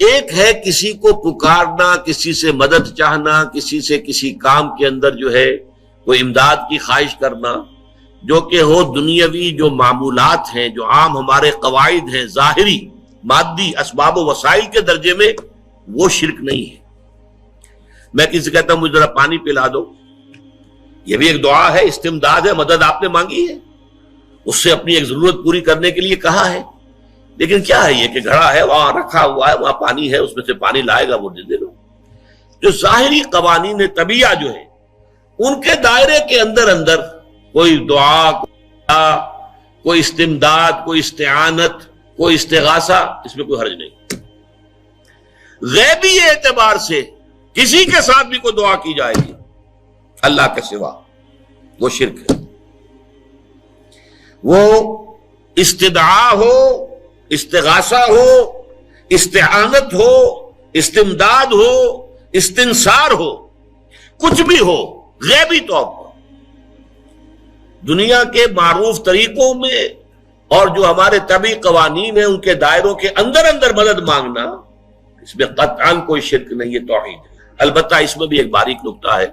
ایک ہے کسی کو پکارنا، کسی سے مدد چاہنا، کسی سے کسی کام کے اندر جو ہے کوئی امداد کی خواہش کرنا، جو کہ ہو دنیاوی جو معمولات ہیں، جو عام ہمارے قواعد ہیں، ظاہری مادی اسباب و وسائل کے درجے میں، وہ شرک نہیں ہے۔ میں کسی سے کہتا ہوں مجھے ذرا پانی پلا دو، یہ بھی ایک دعا ہے، استمداد ہے، مدد آپ نے مانگی ہے، اس سے اپنی ایک ضرورت پوری کرنے کے لیے کہا ہے، لیکن کیا ہے یہ کہ گھڑا ہے وہاں رکھا ہوا ہے، وہاں پانی ہے، اس میں سے پانی لائے گا وہ دے دو۔ جو ظاہری قوانین طبیعہ جو ہے ان کے دائرے کے اندر اندر کوئی دعا، کوئی استمداد، کوئی استعانت، کوئی استغاثہ، اس میں کوئی حرج نہیں۔ غیبی اعتبار سے کسی کے ساتھ بھی کوئی دعا کی جائے گی اللہ کے سوا، وہ شرک ہے۔ وہ استدعا ہو، استغاثہ ہو، استعانت ہو، استمداد ہو، استنصار ہو، کچھ بھی ہو، غیبی طور پر دنیا کے معروف طریقوں میں اور جو ہمارے طبعی قوانین ہیں ان کے دائروں کے اندر اندر مدد مانگنا، اس میں قطعاً کوئی شرک نہیں ہے، توحید ہے۔ البتہ اس میں بھی ایک باریک نکتہ ہے۔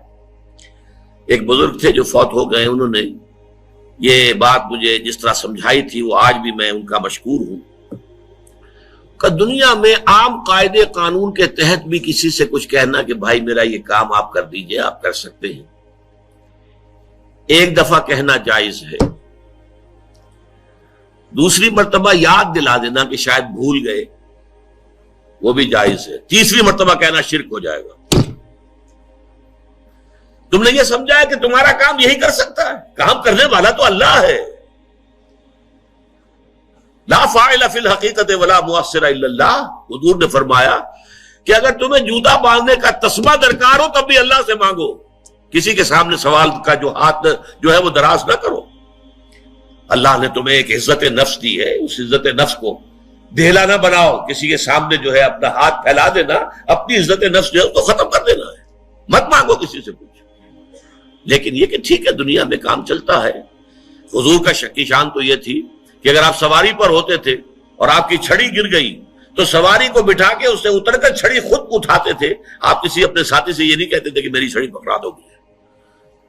ایک بزرگ تھے جو فوت ہو گئے، انہوں نے یہ بات مجھے جس طرح سمجھائی تھی وہ آج بھی میں ان کا مشکور ہوں کہ دنیا میں عام قاعدے قانون کے تحت بھی کسی سے کچھ کہنا کہ بھائی میرا یہ کام آپ کر دیجئے، آپ کر سکتے ہیں، ایک دفعہ کہنا جائز ہے، دوسری مرتبہ یاد دلا دینا کہ شاید بھول گئے، وہ بھی جائز ہے، تیسری مرتبہ کہنا شرک ہو جائے گا۔ تم نے یہ سمجھا ہے کہ تمہارا کام یہی کر سکتا ہے، کام کرنے والا تو اللہ ہے۔ لا فاعل فی الحقیقت ولا مؤثر الا اللہ، حضور نے فرمایا کہ اگر تمہیں جوتا باندھنے کا تسمہ درکار ہو تب بھی اللہ سے مانگو، کسی کے سامنے سوال کا جو ہاتھ جو ہے وہ دراز نہ کرو۔ اللہ نے تمہیں ایک عزت نفس دی ہے، اس عزت نفس کو ڈھیلا نہ بناؤ، کسی کے سامنے جو ہے اپنا ہاتھ پھیلا دینا، اپنی عزت نفس جو ہے اس کو ختم کر دینا ہے، مت مانگو کسی سے کچھ۔ لیکن یہ کہ ٹھیک ہے دنیا میں کام چلتا ہے۔ حضور کا شکی شان تو یہ تھی کہ اگر آپ سواری پر ہوتے تھے اور آپ کی چھڑی گر گئی تو سواری کو بٹھا کے اس سے اتر کر چھڑی خود اٹھاتے تھے، آپ کسی اپنے ساتھی سے یہ نہیں کہتے تھے کہ میری چھڑی پکڑا دو گے۔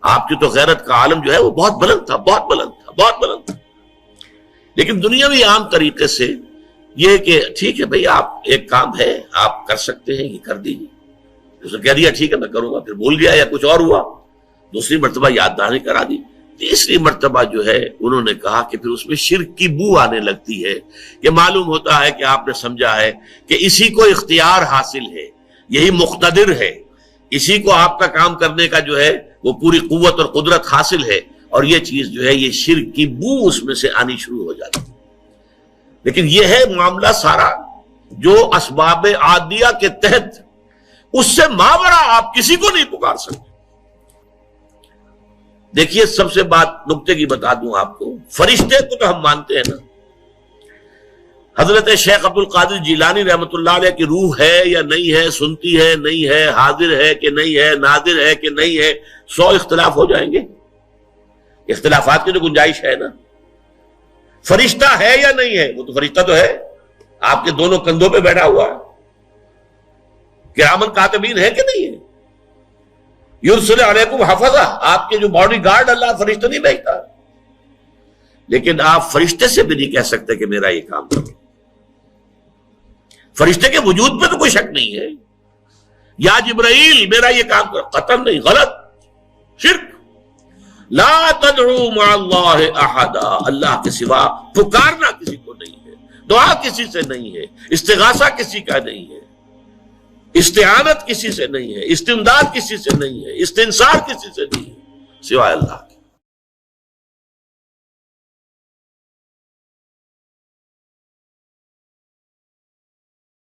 آپ کی تو غیرت کا عالم جو ہے وہ بہت بلند تھا، بہت بلند تھا، بہت بلند تھا۔ لیکن دنیاوی عام طریقے سے یہ کہ ٹھیک ہے بھئی آپ ایک کام ہے آپ کر سکتے ہیں، یہ کر دیجیے، اس نے کہہ دیا ٹھیک ہے میں کروں گا، پھر بھول گیا یا کچھ اور ہوا، دوسری مرتبہ یاد دہانی کرا دی، تیسری مرتبہ جو ہے انہوں نے کہا کہ پھر اس میں شرک کی بو آنے لگتی ہے کہ معلوم ہوتا ہے کہ آپ نے سمجھا ہے کہ اسی کو اختیار حاصل ہے، یہی مقتدر ہے، اسی کو آپ کا کام کرنے کا جو ہے وہ پوری قوت اور قدرت حاصل ہے، اور یہ چیز جو ہے یہ شرک کی بو اس میں سے آنی شروع ہو جاتی ہے۔ لیکن یہ ہے معاملہ سارا جو اسباب عادیہ کے تحت، اس سے ماورا آپ کسی کو نہیں پکار سکتے۔ دیکھیے سب سے بات نکتے کی بتا دوں آپ کو، فرشتے کو تو ہم مانتے ہیں نا، حضرت شیخ عبد القادر جیلانی رحمۃ اللہ علیہ کی روح ہے یا نہیں ہے، سنتی ہے نہیں ہے، حاضر ہے کہ نہیں ہے، ناظر ہے کہ نہیں ہے، 100 اختلاف ہو جائیں گے، اختلافات کی تو گنجائش ہے نا۔ فرشتہ ہے یا نہیں ہے، وہ تو فرشتہ تو ہے، آپ کے دونوں کندھوں پہ بیٹھا ہوا ہے، کرامن کاتبین ہے کہ نہیں ہے، یرسل علیکم حفظہ، آپ کے جو باڈی گارڈ اللہ فرشتہ نہیں بھیجتا، لیکن آپ فرشتے سے بھی نہیں کہہ سکتے کہ میرا یہ کام کرو۔ فرشتے کے وجود پہ تو کوئی شک نہیں ہے، یا جبرائیل میرا یہ کام کرو، قطعاً نہیں، غلط، شرک۔ لا تدعو مع اللہ احدا، اللہ کے سوا پکارنا کسی کو نہیں ہے، دعا کسی سے نہیں ہے، استغاثہ کسی کا نہیں ہے، استعانت کسی سے نہیں ہے، استمداد کسی سے نہیں ہے، استنصار کسی سے نہیں ہے سوائے اللہ۔